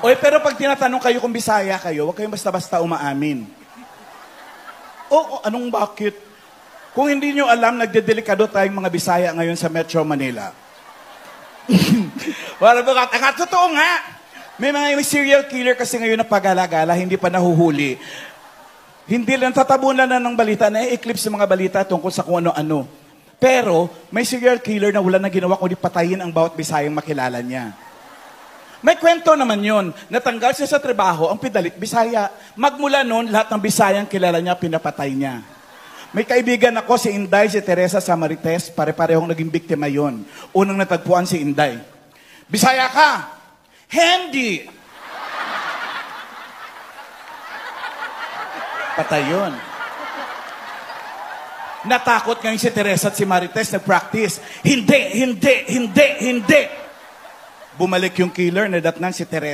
Oy, pero pag tinatanong kayo kung Bisaya kayo, huwag kayong basta-basta umaamin. Anong bakit? Kung hindi nyo alam, nagdedelikado tayong mga Bisaya ngayon sa Metro Manila. Wala ba? Totoo nga. May mga serial killer kasi ngayon na pag-alagala, hindi pa nahuhuli. Hindi lang tatabunan na ng balita, na-eclipse mga balita tungkol sa kung ano-ano. Pero, may serial killer na wala na ginawa kundi patayin ang bawat Bisayang makilala niya. May kwento naman yun. Natanggal siya sa trabaho, ang pidalit Bisaya. Magmula noon, lahat ng Bisayang kilala niya, pinapatay niya. May kaibigan ako, si Inday, si Teresa Samarites, pare-parehong naging biktima yon. Unang natagpuan si Inday. Bisaya ka! Hindi! Patay yun. Natakot ngayon si Teresa at si Marites, nag-practice. Hindi! Bumalik yung killer, nadatnan si Teresa.